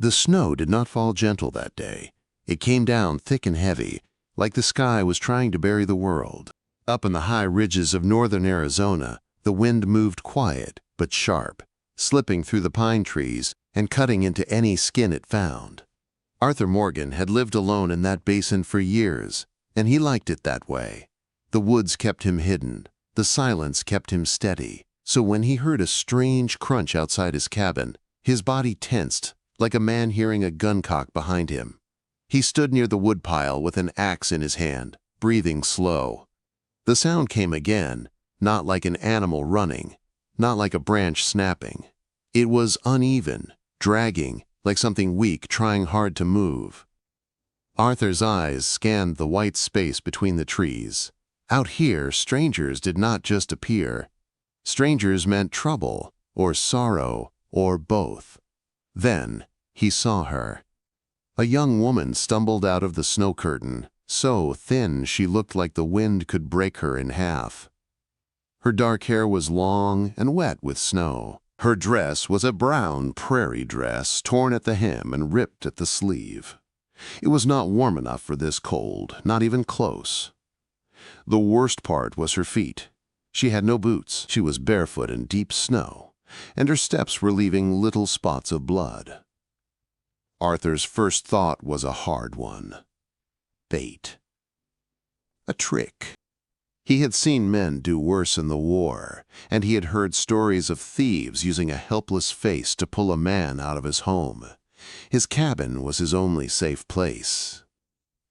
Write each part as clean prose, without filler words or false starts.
The snow did not fall gentle that day. It came down thick and heavy, like the sky was trying to bury the world. Up in the high ridges of northern Arizona, the wind moved quiet but sharp, slipping through the pine trees and cutting into any skin it found. Arthur Morgan had lived alone in that basin for years, and he liked it that way. The woods kept him hidden, the silence kept him steady, so when he heard a strange crunch outside his cabin, his body tensed, like a man hearing a gun cock behind him. He stood near the woodpile with an axe in his hand, breathing slow. The sound came again, not like an animal running, not like a branch snapping. It was uneven, dragging, like something weak trying hard to move. Arthur's eyes scanned the white space between the trees. Out here, strangers did not just appear. Strangers meant trouble, or sorrow, or both. Then he saw her. A young woman stumbled out of the snow curtain, so thin she looked like the wind could break her in half. Her dark hair was long and wet with snow. Her dress was a brown prairie dress, torn at the hem and ripped at the sleeve. It was not warm enough for this cold, not even close. The worst part was her feet. She had no boots. She was barefoot in deep snow, and her steps were leaving little spots of blood. Arthur's first thought was a hard one. Bait. A trick. He had seen men do worse in the war, and he had heard stories of thieves using a helpless face to pull a man out of his home. His cabin was his only safe place.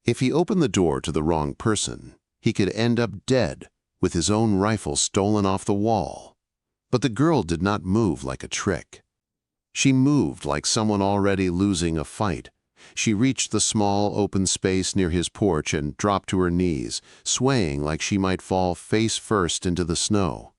If he opened the door to the wrong person, he could end up dead with his own rifle stolen off the wall. But the girl did not move like a trick. She moved like someone already losing a fight. She reached the small open space near his porch and dropped to her knees, swaying like she might fall face first into the snow.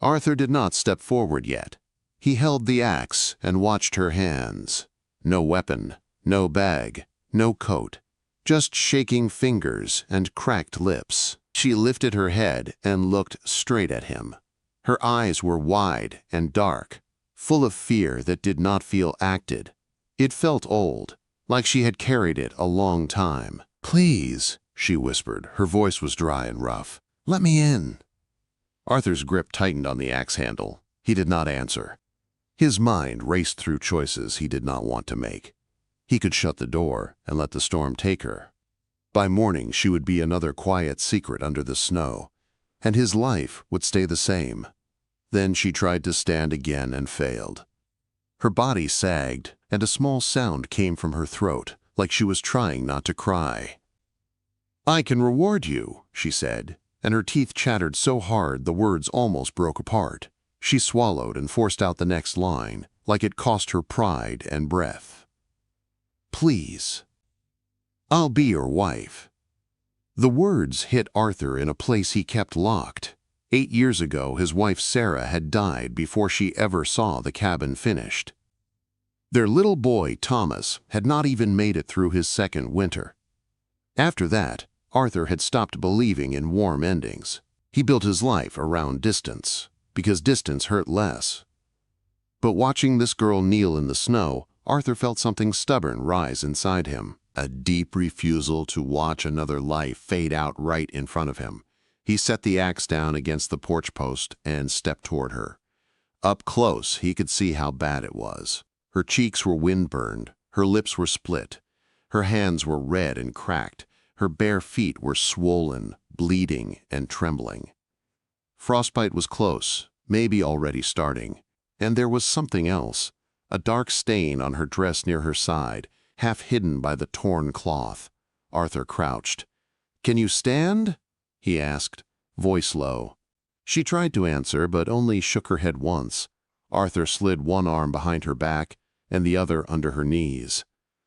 Arthur did not step forward yet. He held the axe and watched her hands. No weapon, no bag, no coat, just shaking fingers and cracked lips. She lifted her head and looked straight at him. Her eyes were wide and dark, full of fear that did not feel acted. It felt old, like she had carried it a long time. "Please," she whispered. Her voice was dry and rough. "Let me in." Arthur's grip tightened on the axe handle. He did not answer. His mind raced through choices he did not want to make. He could shut the door and let the storm take her. By morning, she would be another quiet secret under the snow, and his life would stay the same. Then she tried to stand again and failed. Her body sagged, and a small sound came from her throat, like she was trying not to cry. "I can reward you," she said, and her teeth chattered so hard the words almost broke apart. She swallowed and forced out the next line, like it cost her pride and breath. "Please. I'll be your wife." The words hit Arthur in a place he kept locked. 8 years ago, his wife Sarah had died before she ever saw the cabin finished. Their little boy, Thomas, had not even made it through his second winter. After that, Arthur had stopped believing in warm endings. He built his life around distance, because distance hurt less. But watching this girl kneel in the snow, Arthur felt something stubborn rise inside him, a deep refusal to watch another life fade out right in front of him. He set the axe down against the porch post and stepped toward her. Up close, he could see how bad it was. Her cheeks were wind-burned, her lips were split, her hands were red and cracked, her bare feet were swollen, bleeding, and trembling. Frostbite was close, maybe already starting, and there was something else, a dark stain on her dress near her side, half hidden by the torn cloth. Arthur crouched. "Can you stand?" he asked, voice low. She tried to answer, but only shook her head once. Arthur slid one arm behind her back and the other under her knees.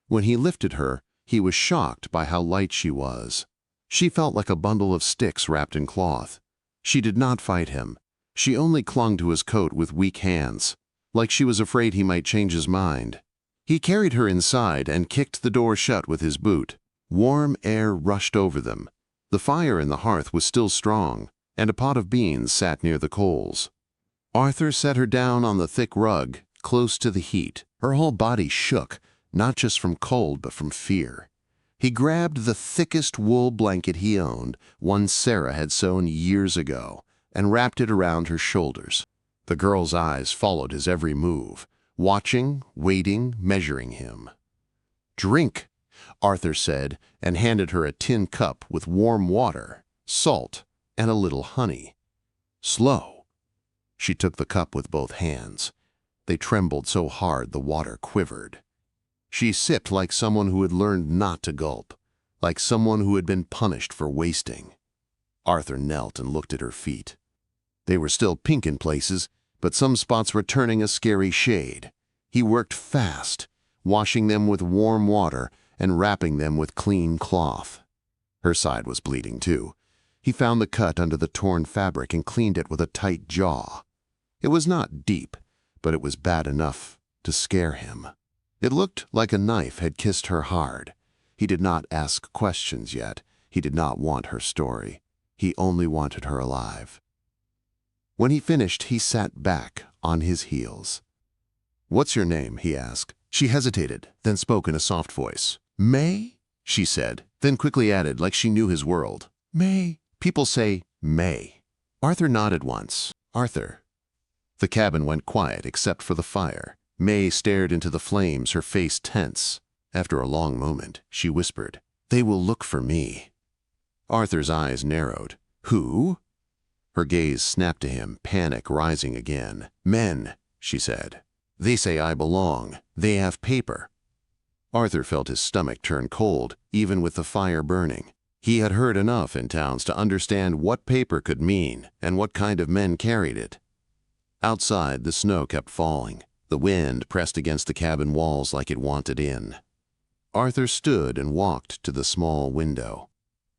When he lifted her, he was shocked by how light she was. She felt like a bundle of sticks wrapped in cloth. She did not fight him. She only clung to his coat with weak hands, like she was afraid he might change his mind. He carried her inside and kicked the door shut with his boot. Warm air rushed over them. The fire in the hearth was still strong, and a pot of beans sat near the coals. Arthur set her down on the thick rug, close to the heat. Her whole body shook, not just from cold but from fear. He grabbed the thickest wool blanket he owned, one Sarah had sewn years ago, and wrapped it around her shoulders. The girl's eyes followed his every move, watching, waiting, measuring him. "Drink," Arthur said, and handed her a tin cup with warm water, salt, and a little honey. "Slow." She took the cup with both hands. They trembled so hard the water quivered. She sipped like someone who had learned not to gulp, like someone who had been punished for wasting. Arthur knelt and looked at her feet. They were still pink in places, but some spots were turning a scary shade. He worked fast, washing them with warm water and wrapping them with clean cloth. Her side was bleeding too. He found the cut under the torn fabric and cleaned it with a tight jaw. It was not deep, but it was bad enough to scare him. It looked like a knife had kissed her hard. He did not ask questions yet. He did not want her story. He only wanted her alive. When he finished, he sat back on his heels. "What's your name?" he asked. She hesitated, then spoke in a soft voice. "May?" she said, then quickly added, like she knew his world. "May. People say May." Arthur nodded once. "Arthur." The cabin went quiet except for the fire. May stared into the flames, her face tense. After a long moment, she whispered, "They will look for me." Arthur's eyes narrowed. "Who?" Her gaze snapped to him, panic rising again. "Men," she said. "They say I belong. They have paper." Arthur felt his stomach turn cold, even with the fire burning. He had heard enough in towns to understand what paper could mean and what kind of men carried it. Outside, the snow kept falling. The wind pressed against the cabin walls like it wanted in. Arthur stood and walked to the small window.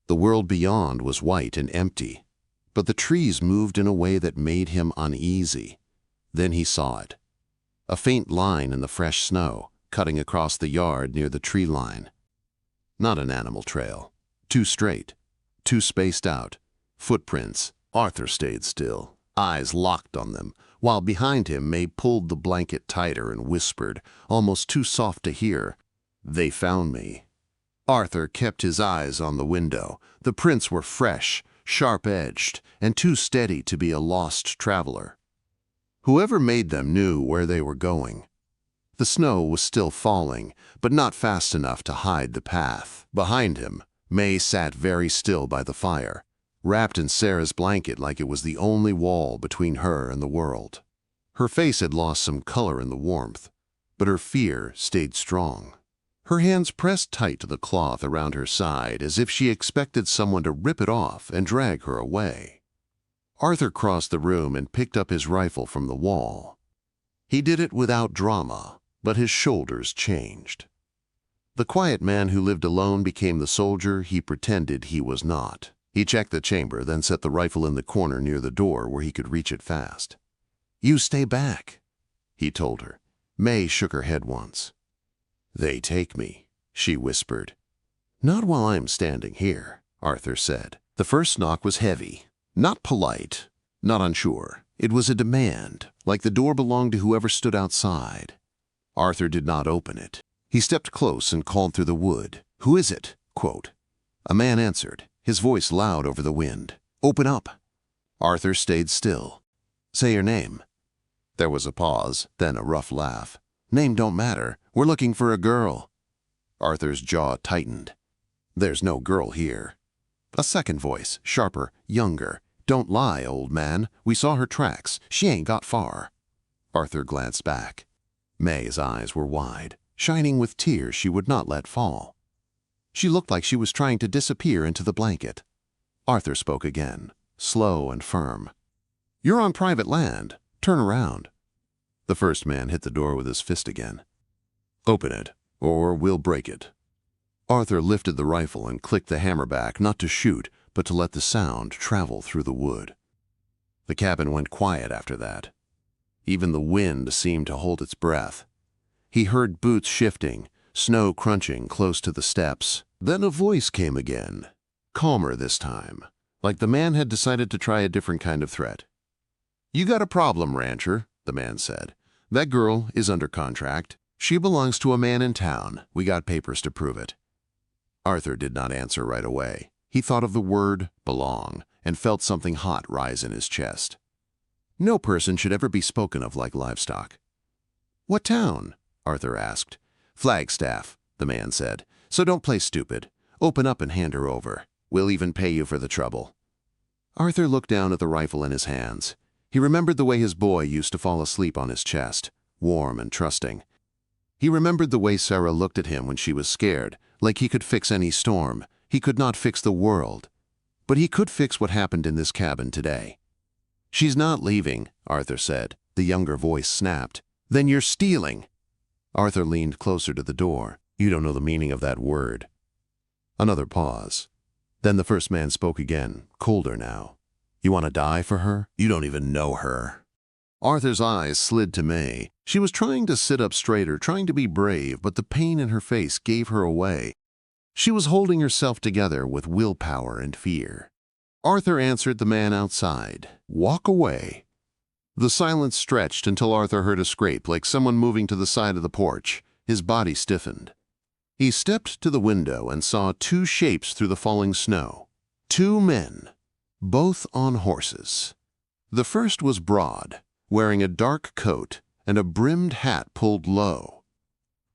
The world beyond was white and empty, but the trees moved in a way that made him uneasy. Then he saw it. A faint line in the fresh snow, cutting across the yard near the tree line. Not an animal trail. Too straight. Too spaced out. Footprints. Arthur stayed still, eyes locked on them, while behind him May pulled the blanket tighter and whispered, almost too soft to hear, "They found me." Arthur kept his eyes on the window. The prints were fresh, sharp-edged, and too steady to be a lost traveler. Whoever made them knew where they were going. The snow was still falling, but not fast enough to hide the path. Behind him, May sat very still by the fire, wrapped in Sarah's blanket like it was the only wall between her and the world. Her face had lost some color in the warmth, but her fear stayed strong. Her hands pressed tight to the cloth around her side as if she expected someone to rip it off and drag her away. Arthur crossed the room and picked up his rifle from the wall. He did it without drama, but his shoulders changed. The quiet man who lived alone became the soldier he pretended he was not. He checked the chamber, then set the rifle in the corner near the door where he could reach it fast. "You stay back," he told her. May shook her head once. "They take me," she whispered. "Not while I'm standing here," Arthur said. The first knock was heavy, not polite, not unsure. It was a demand, like the door belonged to whoever stood outside. Arthur did not open it. He stepped close and called through the wood. "Who is it?" Quote. A man answered, his voice loud over the wind. "Open up." Arthur stayed still. "Say your name." There was a pause, then a rough laugh. "Name don't matter. We're looking for a girl." Arthur's jaw tightened. "There's no girl here." A second voice, sharper, younger. "Don't lie, old man. We saw her tracks. She ain't got far." Arthur glanced back. May's eyes were wide, shining with tears she would not let fall. She looked like she was trying to disappear into the blanket. Arthur spoke again, slow and firm. "You're on private land. Turn around." The first man hit the door with his fist again. "Open it, or we'll break it." Arthur lifted the rifle and clicked the hammer back, not to shoot, but to let the sound travel through the wood. The cabin went quiet after that. Even the wind seemed to hold its breath. He heard boots shifting, snow crunching close to the steps. Then a voice came again, calmer this time, like the man had decided to try a different kind of threat. "You got a problem, rancher," the man said. "That girl is under contract. She belongs to a man in town. We got papers to prove it. Arthur did not answer right away. He thought of the word belong and felt something hot rise in his chest. No person should ever be spoken of like livestock. What town? Arthur asked. Flagstaff, the man said. So don't play stupid. Open up and hand her over. We'll even pay you for the trouble. Arthur looked down at the rifle in his hands. He remembered the way his boy used to fall asleep on his chest, warm and trusting. He remembered the way Sarah looked at him when she was scared, like he could fix any storm. He could not fix the world, but he could fix what happened in this cabin today. She's not leaving, Arthur said. The younger voice snapped. Then you're stealing. Arthur leaned closer to the door. You don't know the meaning of that word. Another pause. Then the first man spoke again, colder now. You want to die for her? You don't even know her. Arthur's eyes slid to May. She was trying to sit up straighter, trying to be brave, but the pain in her face gave her away. She was holding herself together with willpower and fear. Arthur answered the man outside. Walk away. The silence stretched until Arthur heard a scrape like someone moving to the side of the porch. His body stiffened. He stepped to the window and saw two shapes through the falling snow. Two men, both on horses. The first was broad, wearing a dark coat and a brimmed hat pulled low.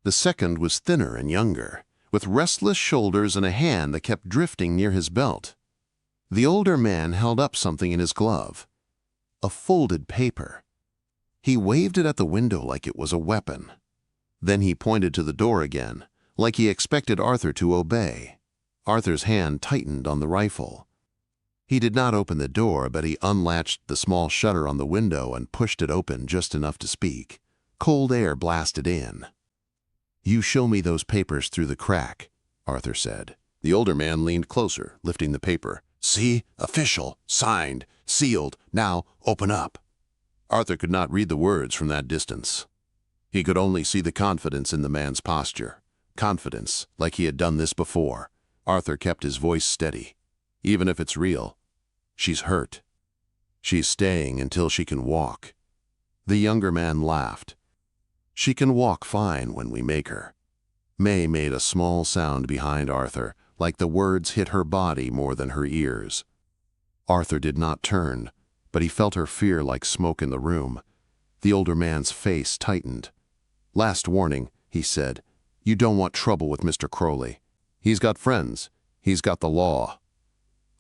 The second was thinner and younger, with restless shoulders and a hand that kept drifting near his belt. The older man held up something in his glove, a folded paper. He waved it at the window like it was a weapon. Then he pointed to the door again, like he expected Arthur to obey. Arthur's hand tightened on the rifle. He did not open the door, but he unlatched the small shutter on the window and pushed it open just enough to speak. Cold air blasted in. You show me those papers through the crack, Arthur said. The older man leaned closer, lifting the paper. See? Official. Signed. Sealed. Now, open up. Arthur could not read the words from that distance. He could only see the confidence in the man's posture. Confidence, like he had done this before. Arthur kept his voice steady. Even if it's real, she's hurt. She's staying until she can walk. The younger man laughed. She can walk fine when we make her. May made a small sound behind Arthur, like the words hit her body more than her ears. Arthur did not turn, but he felt her fear like smoke in the room. The older man's face tightened. Last warning, he said. You don't want trouble with Mr. Crowley. He's got friends. He's got the law.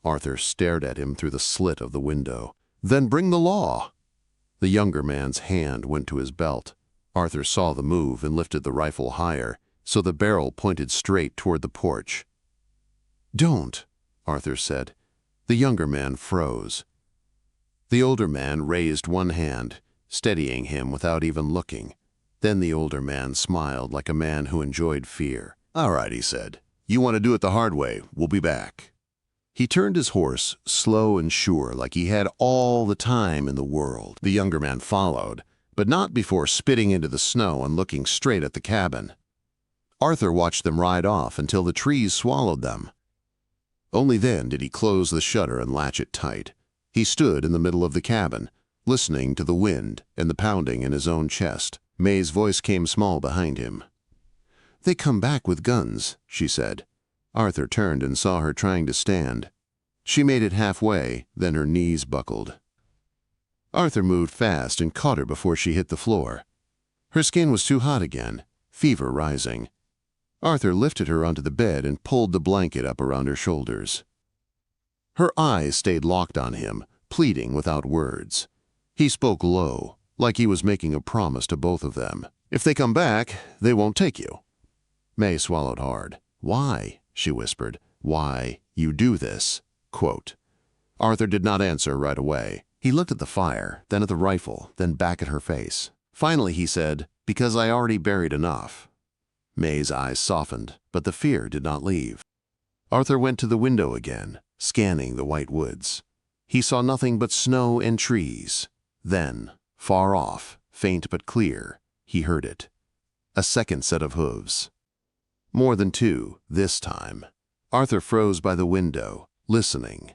Arthur stared at him through the slit of the window. Then bring the law. The younger man's hand went to his belt. Arthur saw the move and lifted the rifle higher, so the barrel pointed straight toward the porch. Don't, Arthur said. The younger man froze. The older man raised one hand, steadying him without even looking. Then the older man smiled like a man who enjoyed fear. All right, he said. You want to do it the hard way. We'll be back. He turned his horse, slow and sure, like he had all the time in the world. The younger man followed, but not before spitting into the snow and looking straight at the cabin. Arthur watched them ride off until the trees swallowed them. Only then did he close the shutter and latch it tight. He stood in the middle of the cabin, listening to the wind and the pounding in his own chest. May's voice came small behind him. They come back with guns, she said. Arthur turned and saw her trying to stand. She made it halfway, then her knees buckled. Arthur moved fast and caught her before she hit the floor. Her skin was too hot again, fever rising. Arthur lifted her onto the bed and pulled the blanket up around her shoulders. Her eyes stayed locked on him, pleading without words. He spoke low, like he was making a promise to both of them. If they come back, they won't take you. May swallowed hard. Why? She whispered. Why you do this? Quote. Arthur did not answer right away. He looked at the fire, then at the rifle, then back at her face. Finally he said, because I already buried enough. May's eyes softened, but the fear did not leave. Arthur went to the window again, scanning the white woods. He saw nothing but snow and trees. Then, far off, faint but clear, he heard it. A second set of hooves. More than two, this time. Arthur froze by the window, listening.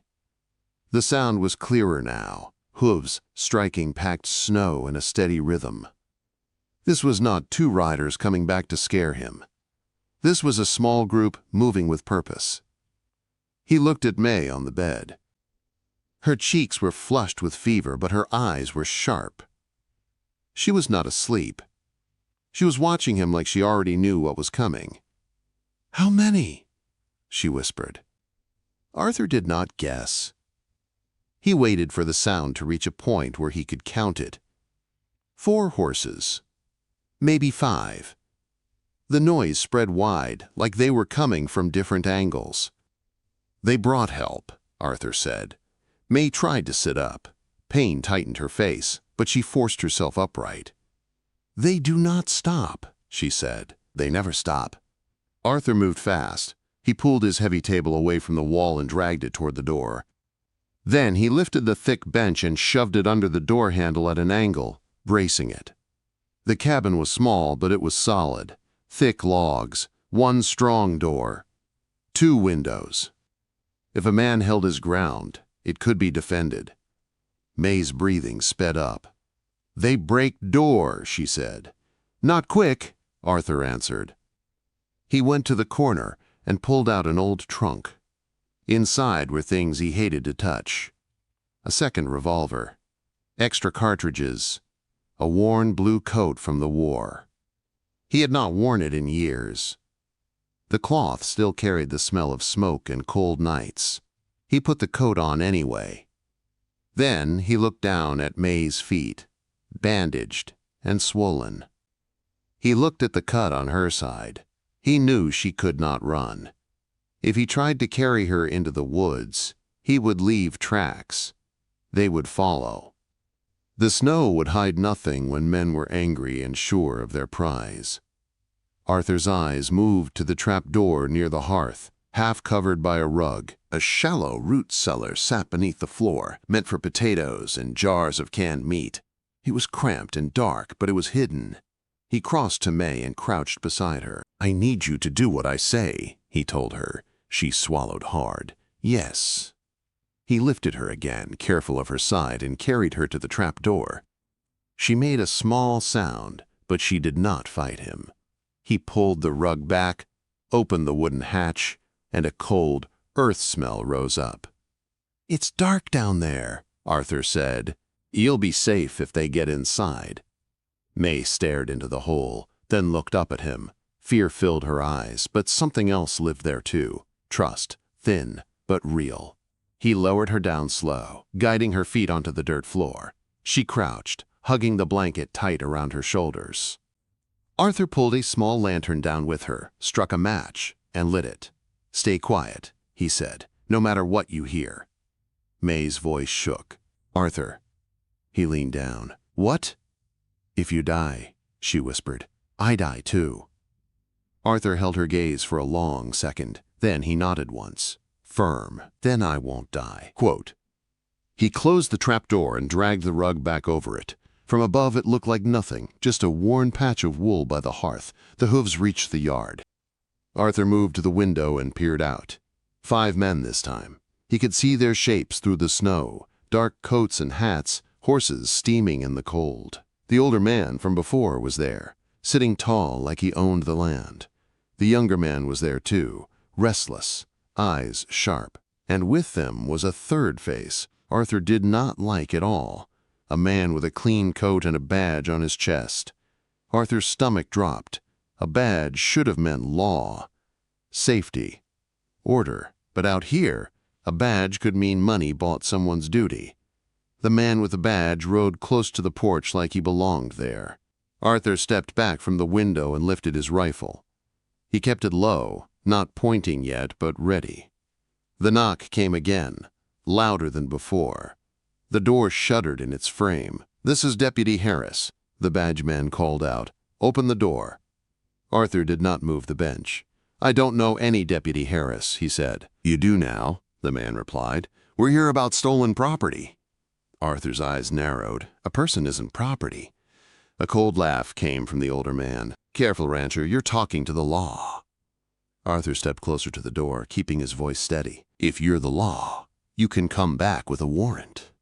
The sound was clearer now, hooves striking packed snow in a steady rhythm. This was not two riders coming back to scare him. This was a small group moving with purpose. He looked at May on the bed. Her cheeks were flushed with fever, but her eyes were sharp. She was not asleep. She was watching him like she already knew what was coming. "How many?" she whispered. Arthur did not guess. He waited for the sound to reach a point where he could count it. 4 horses. Maybe 5. The noise spread wide, like they were coming from different angles. "They brought help," Arthur said. May tried to sit up. Pain tightened her face, but she forced herself upright. "They do not stop," she said. "They never stop." Arthur moved fast. He pulled his heavy table away from the wall and dragged it toward the door. Then he lifted the thick bench and shoved it under the door handle at an angle, bracing it. The cabin was small, but it was solid. Thick logs, 1 strong door, 2 windows. If a man held his ground, it could be defended. May's breathing sped up. "They break door," she said. "Not quick," Arthur answered. He went to the corner and pulled out an old trunk. Inside were things he hated to touch. A second revolver, extra cartridges, a worn blue coat from the war. He had not worn it in years. The cloth still carried the smell of smoke and cold nights. He put the coat on anyway. Then he looked down at May's feet, bandaged and swollen. He looked at the cut on her side. He knew she could not run. If he tried to carry her into the woods, he would leave tracks. They would follow. The snow would hide nothing when men were angry and sure of their prize. Arthur's eyes moved to the trap door near the hearth, half covered by a rug. A shallow root cellar sat beneath the floor, meant for potatoes and jars of canned meat. It was cramped and dark, but it was hidden. He crossed to May and crouched beside her. "I need you to do what I say," he told her. She swallowed hard. "Yes." He lifted her again, careful of her side, and carried her to the trap door. She made a small sound, but she did not fight him. He pulled the rug back, opened the wooden hatch, and a cold earth smell rose up. "It's dark down there," Arthur said. "You'll be safe if they get inside." May stared into the hole, then looked up at him. Fear filled her eyes, but something else lived there too. Trust, thin but real. He lowered her down slow, guiding her feet onto the dirt floor. She crouched, hugging the blanket tight around her shoulders. Arthur pulled a small lantern down with her, struck a match, and lit it. "Stay quiet," he said, "no matter what you hear." May's voice shook. "Arthur." He leaned down. "What?" "If you die," she whispered, "I die too." Arthur held her gaze for a long second. Then he nodded once. Firm. "Then I won't die." Quote. He closed the trap door and dragged the rug back over it. From above it looked like nothing, just a worn patch of wool by the hearth. The hooves reached the yard. Arthur moved to the window and peered out. 5 men this time. He could see their shapes through the snow, dark coats and hats, horses steaming in the cold. The older man from before was there, sitting tall like he owned the land. The younger man was there too, restless, eyes sharp. And with them was a third face Arthur did not like at all, a man with a clean coat and a badge on his chest. Arthur's stomach dropped. A badge should have meant law, safety, order. But out here, a badge could mean money bought someone's duty. The man with the badge rode close to the porch like he belonged there. Arthur stepped back from the window and lifted his rifle. He kept it low, not pointing yet, but ready. The knock came again, louder than before. The door shuddered in its frame. "This is Deputy Harris," the badge man called out. "Open the door." Arthur did not move the bench. "I don't know any Deputy Harris," he said. "You do now," the man replied. "We're here about stolen property." Arthur's eyes narrowed. "A person isn't property." A cold laugh came from the older man. "Careful, rancher, you're talking to the law." Arthur stepped closer to the door, keeping his voice steady. "If you're the law, you can come back with a warrant."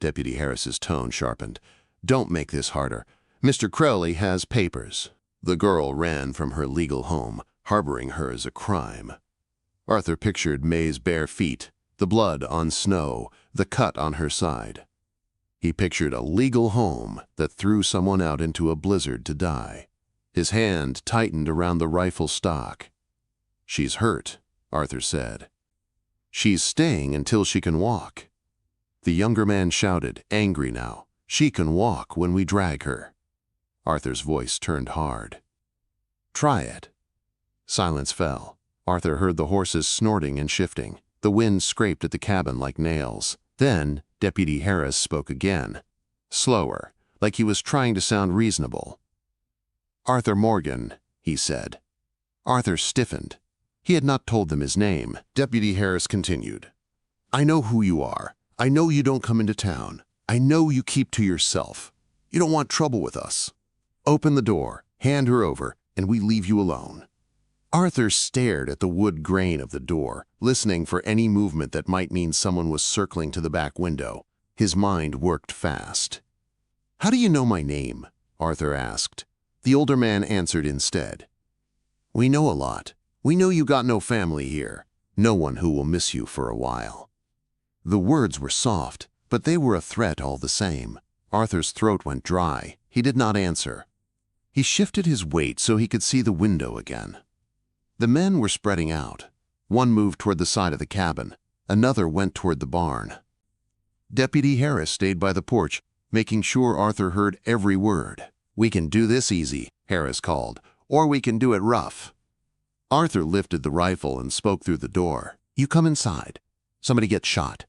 Deputy Harris's tone sharpened. "Don't make this harder. Mr. Crowley has papers. The girl ran from her legal home, harboring her as a crime. Arthur pictured May's bare feet, the blood on snow, the cut on her side. He pictured a legal home that threw someone out into a blizzard to die. His hand tightened around the rifle stock. "She's hurt," Arthur said. "She's staying until she can walk." The younger man shouted, angry now, "She can walk when we drag her." Arthur's voice turned hard. "Try it." Silence fell. Arthur heard the horses snorting and shifting. The wind scraped at the cabin like nails. Then Deputy Harris spoke again, slower, like he was trying to sound reasonable. "Arthur Morgan," he said. Arthur stiffened. He had not told them his name. Deputy Harris continued, "I know who you are. I know you don't come into town. I know you keep to yourself. You don't want trouble with us. Open the door, hand her over, and we leave you alone." Arthur stared at the wood grain of the door, listening for any movement that might mean someone was circling to the back window. His mind worked fast. "How do you know my name?" Arthur asked. The older man answered instead. "We know a lot. We know you got no family here. No one who will miss you for a while." The words were soft, but they were a threat all the same. Arthur's throat went dry. He did not answer. He shifted his weight so he could see the window again. The men were spreading out. One moved toward the side of the cabin. Another went toward the barn. Deputy Harris stayed by the porch, making sure Arthur heard every word. "We can do this easy," Harris called, "or we can do it rough." Arthur lifted the rifle and spoke through the door. "You come inside. Somebody gets shot."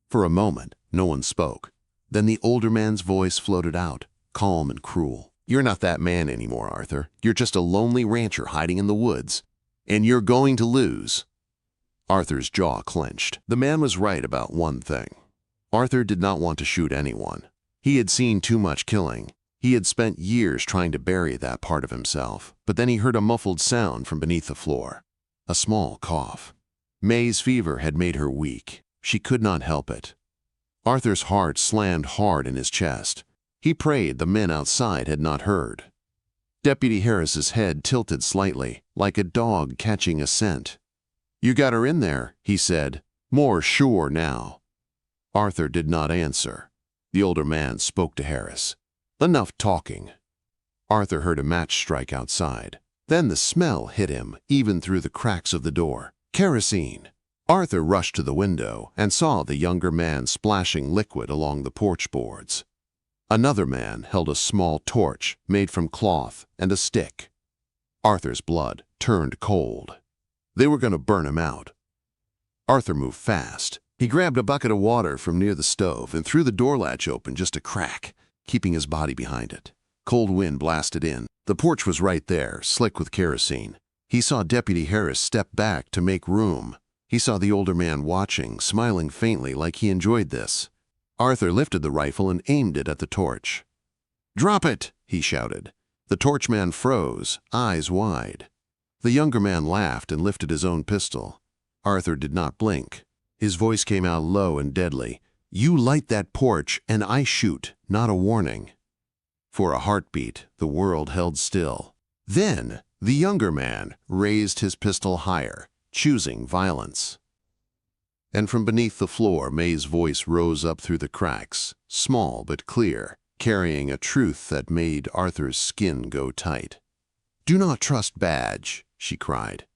For a moment, no one spoke. Then the older man's voice floated out, calm and cruel. "You're not that man anymore, Arthur. You're just a lonely rancher hiding in the woods. And you're going to lose." Arthur's jaw clenched. The man was right about one thing. Arthur did not want to shoot anyone. He had seen too much killing. He had spent years trying to bury that part of himself. But then he heard a muffled sound from beneath the floor. A small cough. May's fever had made her weak. She could not help it. Arthur's heart slammed hard in his chest. He prayed the men outside had not heard. Deputy Harris's head tilted slightly, like a dog catching a scent. "You got her in there," he said, more sure now. Arthur did not answer. The older man spoke to Harris. "Enough talking." Arthur heard a match strike outside. Then the smell hit him, even through the cracks of the door. Kerosene. Arthur rushed to the window and saw the younger man splashing liquid along the porch boards. Another man held a small torch made from cloth and a stick. Arthur's blood turned cold. They were going to burn him out. Arthur moved fast. He grabbed a bucket of water from near the stove and threw the door latch open just a crack, keeping his body behind it. Cold wind blasted in. The porch was right there, slick with kerosene. He saw Deputy Harris step back to make room. He saw the older man watching, smiling faintly like he enjoyed this. Arthur lifted the rifle and aimed it at the torch. "Drop it!" he shouted. The torchman froze, eyes wide. The younger man laughed and lifted his own pistol. Arthur did not blink. His voice came out low and deadly. "You light that porch and I shoot, not a warning." For a heartbeat, the world held still. Then the younger man raised his pistol higher, choosing violence. And from beneath the floor, May's voice rose up through the cracks, small but clear, carrying a truth that made Arthur's skin go tight. "Do not trust Badge," she cried.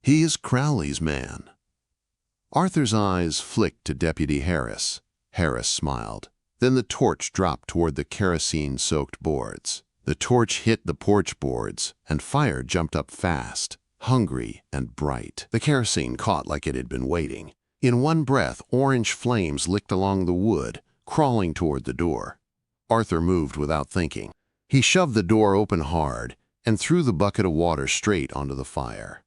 "He is Crowley's man." Arthur's eyes flicked to Deputy Harris. Harris smiled. Then the torch dropped toward the kerosene-soaked boards. The torch hit the porch boards, and fire jumped up fast, hungry and bright. The kerosene caught like it had been waiting. In one breath, orange flames licked along the wood, crawling toward the door. Arthur moved without thinking. He shoved the door open hard and threw the bucket of water straight onto the fire.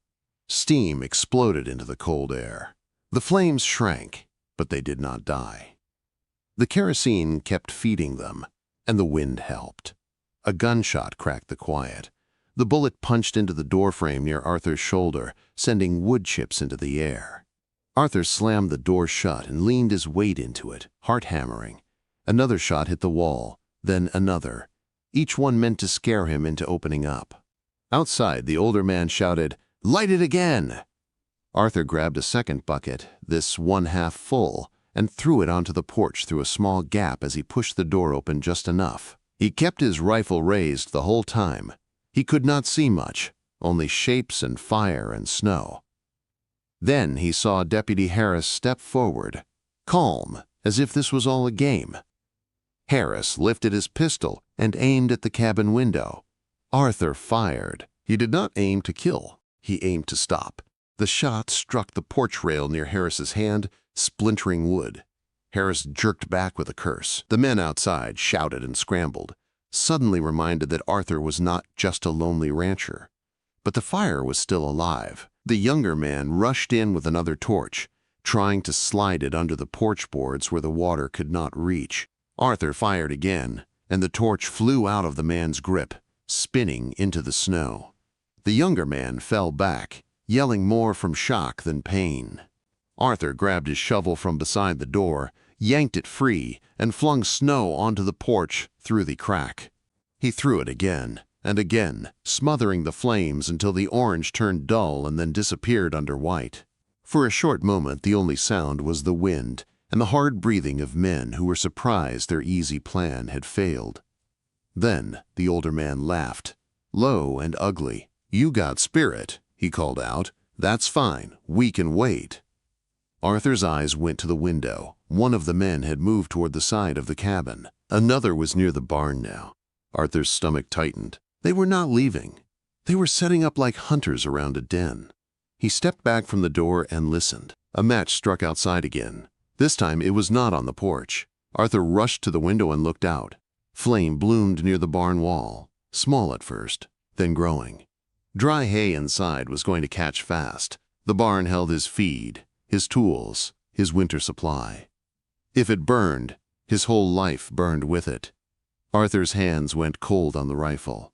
Steam exploded into the cold air. The flames shrank, but they did not die. The kerosene kept feeding them, and the wind helped. A gunshot cracked the quiet. The bullet punched into the doorframe near Arthur's shoulder, sending wood chips into the air. Arthur slammed the door shut and leaned his weight into it, heart hammering. Another shot hit the wall, then another. each one meant to scare him into opening up. Outside, the older man shouted, "Light it again!" Arthur grabbed a second bucket, this one half full, and threw it onto the porch through a small gap as he pushed the door open just enough. He kept his rifle raised the whole time. He could not see much, only shapes and fire and snow. Then he saw Deputy Harris step forward, calm, as if this was all a game. Harris lifted his pistol and aimed at the cabin window. Arthur fired. He did not aim to kill. He aimed to stop. The shot struck the porch rail near Harris's hand, splintering wood. Harris jerked back with a curse. The men outside shouted and scrambled, suddenly reminded that Arthur was not just a lonely rancher. But the fire was still alive. The younger man rushed in with another torch, trying to slide it under the porch boards where the water could not reach. Arthur fired again, and the torch flew out of the man's grip, spinning into the snow. The younger man fell back, yelling more from shock than pain. Arthur grabbed his shovel from beside the door, yanked it free, and flung snow onto the porch through the crack. He threw it again and again, smothering the flames until the orange turned dull and then disappeared under white. For a short moment, the only sound was the wind and the hard breathing of men who were surprised their easy plan had failed. Then the older man laughed, low and ugly. "You got spirit," he called out. "That's fine. We can wait." Arthur's eyes went to the window. One of the men had moved toward the side of the cabin. Another was near the barn now. Arthur's stomach tightened. They were not leaving. They were setting up like hunters around a den. He stepped back from the door and listened. A match struck outside again. This time it was not on the porch. Arthur rushed to the window and looked out. Flame bloomed near the barn wall, small at first, then growing. Dry hay inside was going to catch fast. The barn held his feed, his tools, his winter supply. If it burned, his whole life burned with it. Arthur's hands went cold on the rifle.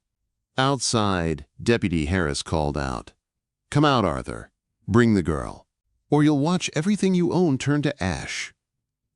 Outside, Deputy Harris called out, "Come out, Arthur. Bring the girl, or you'll watch everything you own turn to ash."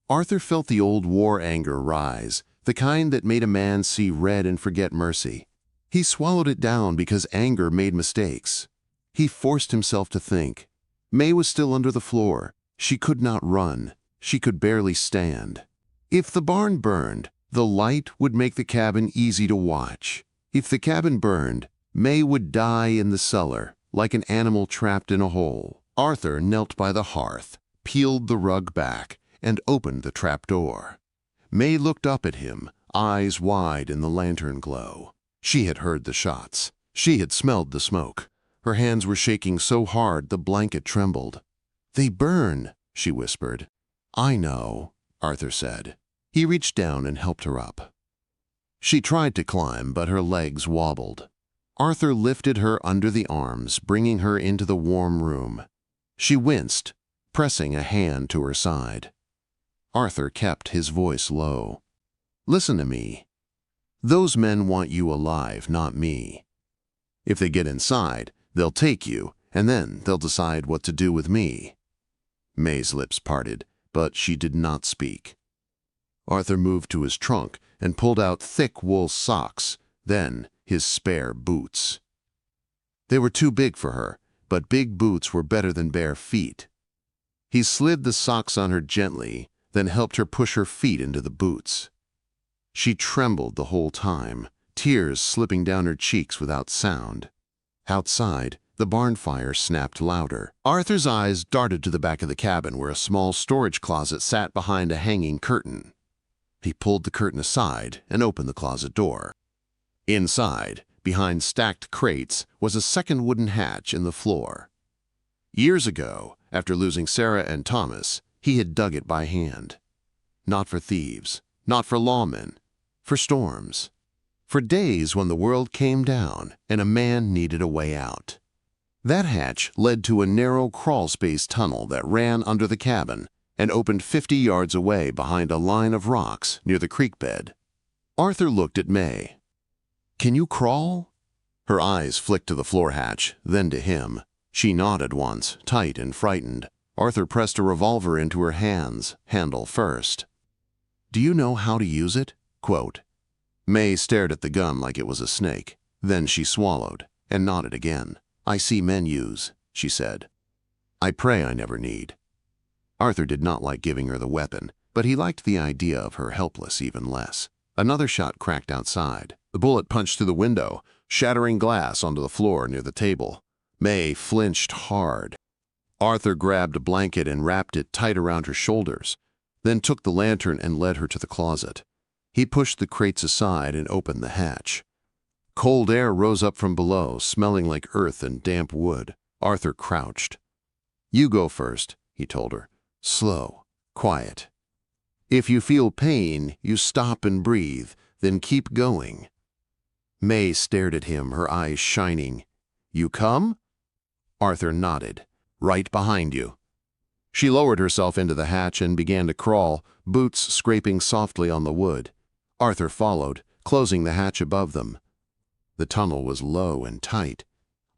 Arthur felt the old war anger rise, the kind that made a man see red and forget mercy. He swallowed it down because anger made mistakes. He forced himself to think. May was still under the floor. She could not run. She could barely stand. If the barn burned, the light would make the cabin easy to watch. If the cabin burned, May would die in the cellar, like an animal trapped in a hole. Arthur knelt by the hearth, peeled the rug back, and opened the trap door. May looked up at him, eyes wide in the lantern glow. She had heard the shots. She had smelled the smoke. Her hands were shaking so hard the blanket trembled. "They burn," she whispered. "I know," Arthur said. He reached down and helped her up. She tried to climb, but her legs wobbled. Arthur lifted her under the arms, bringing her into the warm room. She winced, pressing a hand to her side. Arthur kept his voice low. "Listen to me. Those men want you alive, not me. If they get inside, they'll take you, and then they'll decide what to do with me." May's lips parted, but she did not speak. Arthur moved to his trunk and pulled out thick wool socks, then his spare boots. They were too big for her, but big boots were better than bare feet. He slid the socks on her gently, then helped her push her feet into the boots. She trembled the whole time, tears slipping down her cheeks without sound. Outside, the barn fire snapped louder. Arthur's eyes darted to the back of the cabin where a small storage closet sat behind a hanging curtain. He pulled the curtain aside and opened the closet door. Inside, behind stacked crates, was a second wooden hatch in the floor. Years ago, after losing Sarah and Thomas, he had dug it by hand. Not for thieves, not for lawmen, for storms. For days when the world came down and a man needed a way out. That hatch led to a narrow crawl-space tunnel that ran under the cabin and opened 50 yards away behind a line of rocks near the creek bed. Arthur looked at May. "Can you crawl?" Her eyes flicked to the floor hatch, then to him. She nodded once, tight and frightened. Arthur pressed a revolver into her hands, handle first. "Do you know how to use it?" Quote. May stared at the gun like it was a snake. Then she swallowed and nodded again. "I see men use," she said. "I pray I never need." Arthur did not like giving her the weapon, but he liked the idea of her helpless even less. Another shot cracked outside. The bullet punched through the window, shattering glass onto the floor near the table. May flinched hard. Arthur grabbed a blanket and wrapped it tight around her shoulders, then took the lantern and led her to the closet. He pushed the crates aside and opened the hatch. Cold air rose up from below, smelling like earth and damp wood. Arthur crouched. "You go first," he told her. "Slow, quiet. If you feel pain, you stop and breathe, then keep going." May stared at him, her eyes shining. "You come?" Arthur nodded. "Right behind you." She lowered herself into the hatch and began to crawl, boots scraping softly on the wood. Arthur followed, closing the hatch above them. The tunnel was low and tight.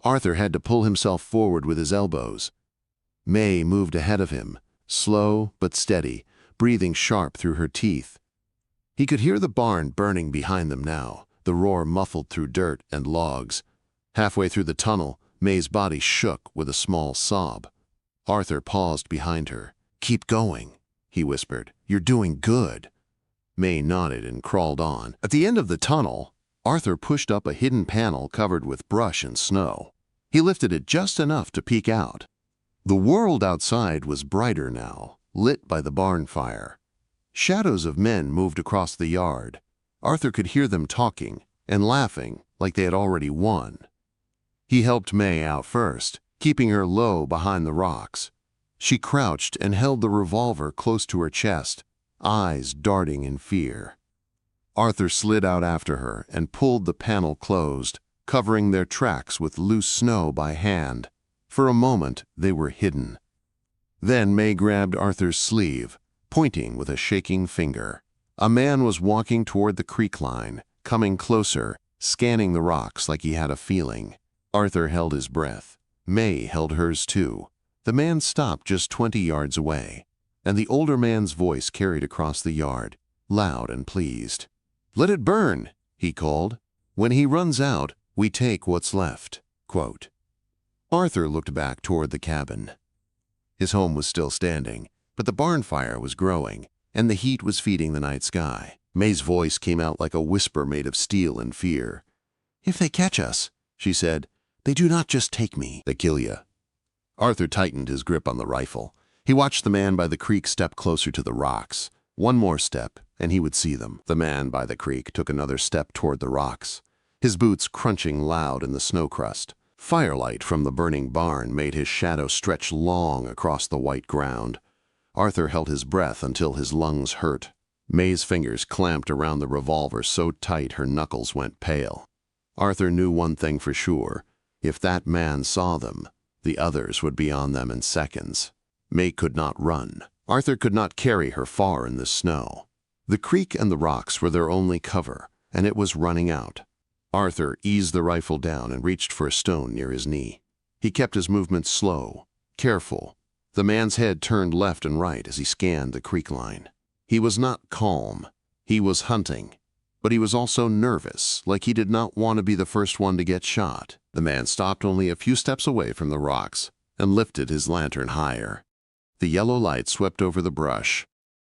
Arthur had to pull himself forward with his elbows. May moved ahead of him, slow but steady, breathing sharp through her teeth. He could hear the barn burning behind them now, the roar muffled through dirt and logs. Halfway through the tunnel, May's body shook with a small sob. Arthur paused behind her. "Keep going," he whispered. "You're doing good." May nodded and crawled on. At the end of the tunnel, Arthur pushed up a hidden panel covered with brush and snow. He lifted it just enough to peek out. The world outside was brighter now, lit by the barn fire. Shadows of men moved across the yard. Arthur could hear them talking and laughing like they had already won. He helped May out first, keeping her low behind the rocks. She crouched and held the revolver close to her chest, eyes darting in fear. Arthur slid out after her and pulled the panel closed, covering their tracks with loose snow by hand. For a moment, they were hidden. Then May grabbed Arthur's sleeve, pointing with a shaking finger. A man was walking toward the creek line, coming closer, scanning the rocks like he had a feeling. Arthur held his breath. May held hers too. The man stopped just 20 yards away, and the older man's voice carried across the yard, loud and pleased. "Let it burn," he called. "When he runs out, we take what's left." Quote. Arthur looked back toward the cabin. His home was still standing, but the barn fire was growing, and the heat was feeding the night sky. May's voice came out like a whisper made of steel and fear. "If they catch us," she said, "they do not just take me, they kill you." Arthur tightened his grip on the rifle. He watched the man by the creek step closer to the rocks. One more step, and he would see them. The man by the creek took another step toward the rocks, his boots crunching loud in the snow crust. Firelight from the burning barn made his shadow stretch long across the white ground. Arthur held his breath until his lungs hurt. May's fingers clamped around the revolver so tight her knuckles went pale. Arthur knew one thing for sure. If that man saw them, the others would be on them in seconds. May could not run. Arthur could not carry her far in the snow. The creek and the rocks were their only cover, and it was running out. Arthur eased the rifle down and reached for a stone near his knee. He kept his movements slow, careful. The man's head turned left and right as he scanned the creek line. He was not calm. He was hunting. But he was also nervous, like he did not want to be the first one to get shot. The man stopped only a few steps away from the rocks and lifted his lantern higher. The yellow light swept over the brush.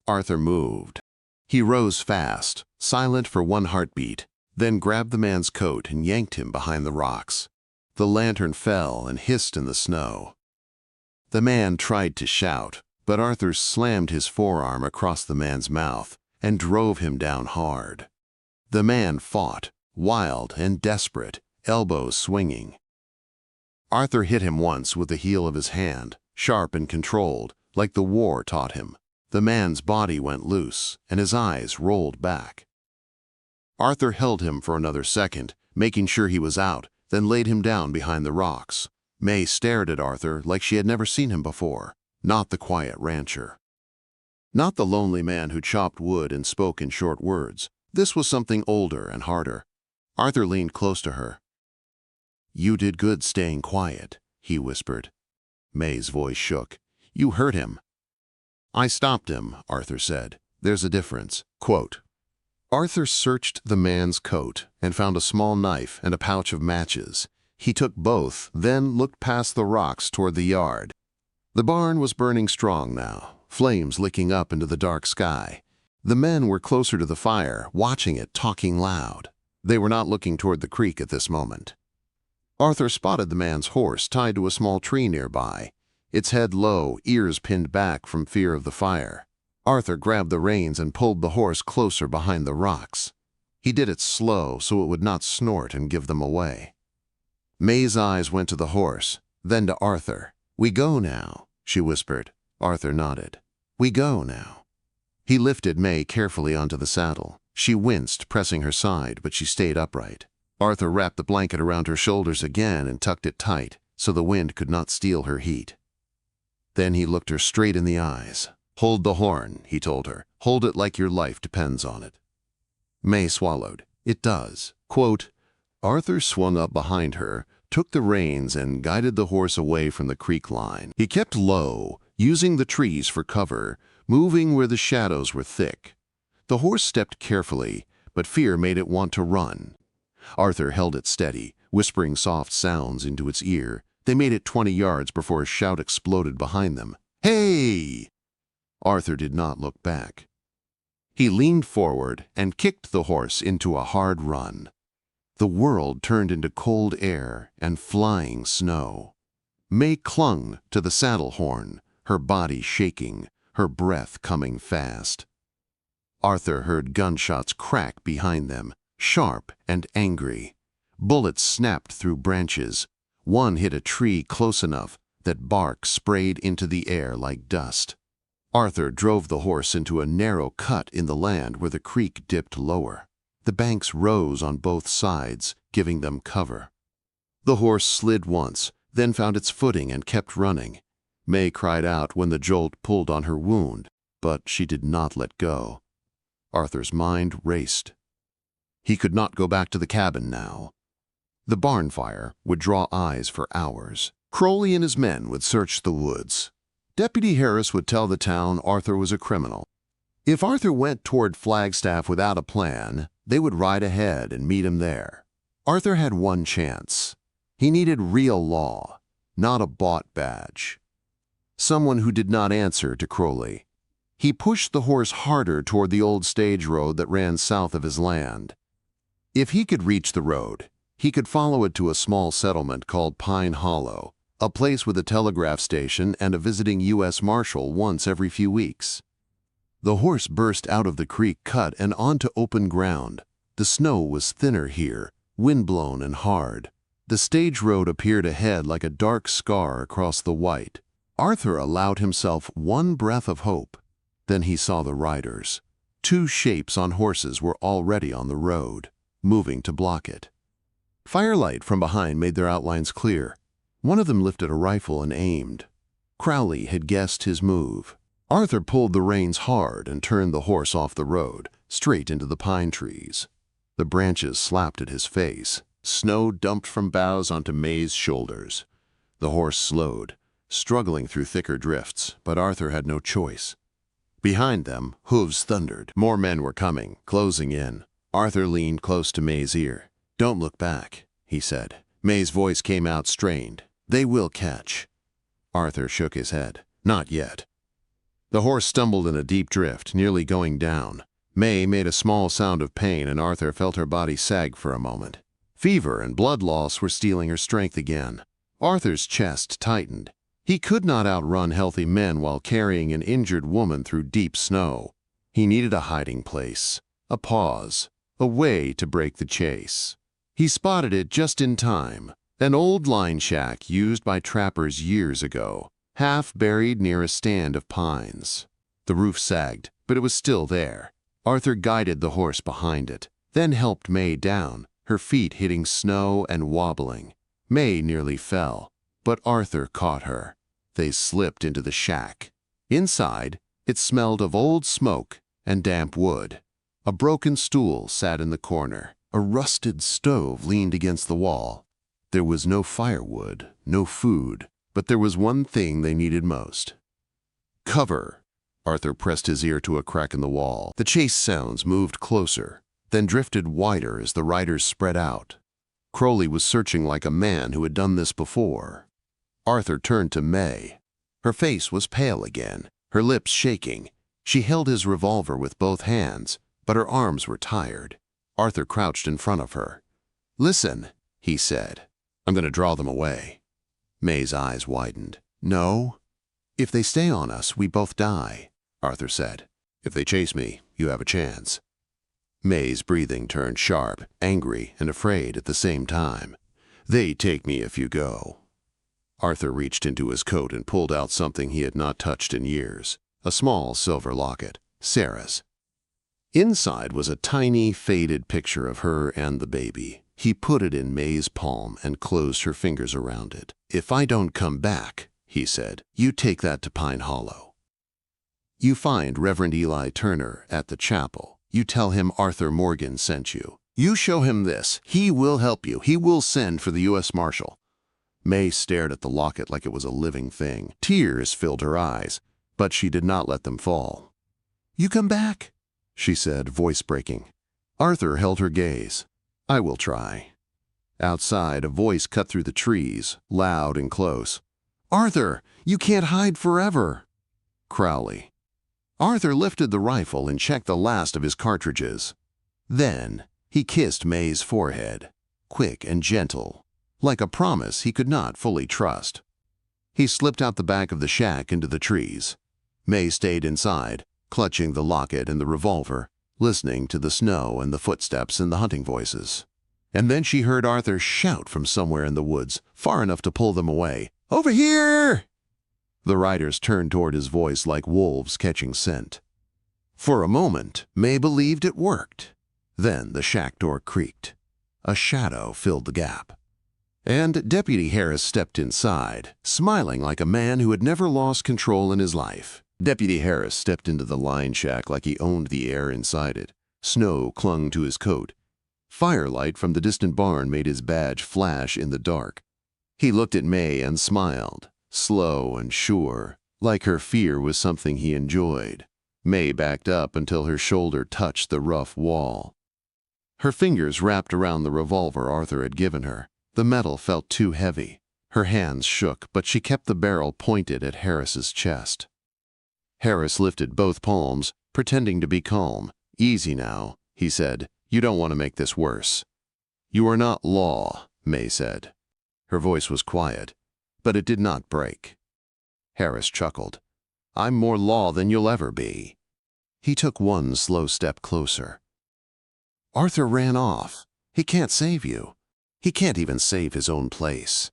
Arthur moved. He rose fast, silent for one heartbeat, then grabbed the man's coat and yanked him behind the rocks. The lantern fell and hissed in the snow. The man tried to shout, but Arthur slammed his forearm across the man's mouth and drove him down hard. The man fought, wild and desperate, elbows swinging. Arthur hit him once with the heel of his hand, sharp and controlled, like the war taught him. The man's body went loose, and his eyes rolled back. Arthur held him for another second, making sure he was out, then laid him down behind the rocks. May stared at Arthur like she had never seen him before, not the quiet rancher. Not the lonely man who chopped wood and spoke in short words. This was something older and harder. Arthur leaned close to her. "You did good staying quiet," he whispered. May's voice shook. "You hurt him." "I stopped him," Arthur said. "There's a difference." Quote. Arthur searched the man's coat and found a small knife and a pouch of matches. He took both, then looked past the rocks toward the yard. The barn was burning strong now, flames licking up into the dark sky. The men were closer to the fire, watching it, talking loud. They were not looking toward the creek at this moment. Arthur spotted the man's horse tied to a small tree nearby, its head low, ears pinned back from fear of the fire. Arthur grabbed the reins and pulled the horse closer behind the rocks. He did it slow so it would not snort and give them away. May's eyes went to the horse, then to Arthur. "We go now," she whispered. Arthur nodded. "We go now." He lifted May carefully onto the saddle. She winced, pressing her side, but she stayed upright. Arthur wrapped the blanket around her shoulders again and tucked it tight so the wind could not steal her heat. Then he looked her straight in the eyes. "Hold the horn," he told her. "Hold it like your life depends on it." May swallowed. "It does." Quote, Arthur swung up behind her, took the reins, and guided the horse away from the creek line. He kept low, using the trees for cover, moving where the shadows were thick. The horse stepped carefully, but fear made it want to run. Arthur held it steady, whispering soft sounds into its ear. They made it 20 yards before a shout exploded behind them. "Hey!" Arthur did not look back. He leaned forward and kicked the horse into a hard run. The world turned into cold air and flying snow. May clung to the saddle horn, her body shaking, her breath coming fast. Arthur heard gunshots crack behind them, sharp and angry. Bullets snapped through branches. One hit a tree close enough that bark sprayed into the air like dust. Arthur drove the horse into a narrow cut in the land where the creek dipped lower. The banks rose on both sides, giving them cover. The horse slid once, then found its footing and kept running. May cried out when the jolt pulled on her wound, but she did not let go. Arthur's mind raced. He could not go back to the cabin now. The barn fire would draw eyes for hours. Crowley and his men would search the woods. Deputy Harris would tell the town Arthur was a criminal. If Arthur went toward Flagstaff without a plan, they would ride ahead and meet him there. Arthur had one chance. He needed real law, not a bought badge. Someone who did not answer to Crowley. He pushed the horse harder toward the old stage road that ran south of his land. If he could reach the road, he could follow it to a small settlement called Pine Hollow, a place with a telegraph station and a visiting U.S. Marshal once every few weeks. The horse burst out of the creek cut and onto open ground. The snow was thinner here, windblown and hard. The stage road appeared ahead like a dark scar across the white. Arthur allowed himself one breath of hope. Then he saw the riders. 2 shapes on horses were already on the road, moving to block it. Firelight from behind made their outlines clear. One of them lifted a rifle and aimed. Crowley had guessed his move. Arthur pulled the reins hard and turned the horse off the road, straight into the pine trees. The branches slapped at his face. Snow dumped from boughs onto May's shoulders. The horse slowed, struggling through thicker drifts, but Arthur had no choice. Behind them, hooves thundered. More men were coming, closing in. Arthur leaned close to May's ear. "Don't look back," he said. May's voice came out strained. "They will catch." Arthur shook his head. "Not yet." The horse stumbled in a deep drift, nearly going down. May made a small sound of pain, and Arthur felt her body sag for a moment. Fever and blood loss were stealing her strength again. Arthur's chest tightened. He could not outrun healthy men while carrying an injured woman through deep snow. He needed a hiding place, a pause, a way to break the chase. He spotted it just in time, an old line shack used by trappers years ago, half buried near a stand of pines. The roof sagged, but it was still there. Arthur guided the horse behind it, then helped May down, her feet hitting snow and wobbling. May nearly fell, but Arthur caught her. They slipped into the shack. Inside, it smelled of old smoke and damp wood. A broken stool sat in the corner. A rusted stove leaned against the wall. There was no firewood, no food, but there was one thing they needed most. Cover. Arthur pressed his ear to a crack in the wall. The chase sounds moved closer, then drifted wider as the riders spread out. Crowley was searching like a man who had done this before. Arthur turned to May. Her face was pale again, her lips shaking. She held his revolver with both hands, but her arms were tired. Arthur crouched in front of her. "Listen," he said. "I'm going to draw them away." May's eyes widened. "No. If they stay on us, we both die," Arthur said. "If they chase me, you have a chance." May's breathing turned sharp, angry, and afraid at the same time. "They take me if you go." Arthur reached into his coat and pulled out something he had not touched in years, a small silver locket, Sarah's. Inside was a tiny, faded picture of her and the baby. He put it in May's palm and closed her fingers around it. "If I don't come back," he said, "you take that to Pine Hollow. You find Reverend Eli Turner at the chapel. You tell him Arthur Morgan sent you. You show him this. He will help you. He will send for the U.S. Marshal." May stared at the locket like it was a living thing. Tears filled her eyes, but she did not let them fall. "You come back," she said, voice breaking. Arthur held her gaze. "I will try." Outside, a voice cut through the trees, loud and close. "Arthur, you can't hide forever." Crowley. Arthur lifted the rifle and checked the last of his cartridges. Then he kissed May's forehead, quick and gentle, like a promise he could not fully trust. He slipped out the back of the shack into the trees. May stayed inside, clutching the locket and the revolver, listening to the snow and the footsteps and the hunting voices. And then she heard Arthur shout from somewhere in the woods, far enough to pull them away. "Over here!" The riders turned toward his voice like wolves catching scent. For a moment, May believed it worked. Then the shack door creaked. A shadow filled the gap. And Deputy Harris stepped inside, smiling like a man who had never lost control in his life. Deputy Harris stepped into the line shack like he owned the air inside it. Snow clung to his coat. Firelight from the distant barn made his badge flash in the dark. He looked at May and smiled, slow and sure, like her fear was something he enjoyed. May backed up until her shoulder touched the rough wall. Her fingers wrapped around the revolver Arthur had given her. The metal felt too heavy. Her hands shook, but she kept the barrel pointed at Harris's chest. Harris lifted both palms, pretending to be calm. "Easy now," he said. "You don't want to make this worse." "You are not law," May said. Her voice was quiet, but it did not break. Harris chuckled. "I'm more law than you'll ever be." He took one slow step closer. "Arthur ran off. He can't save you. He can't even save his own place."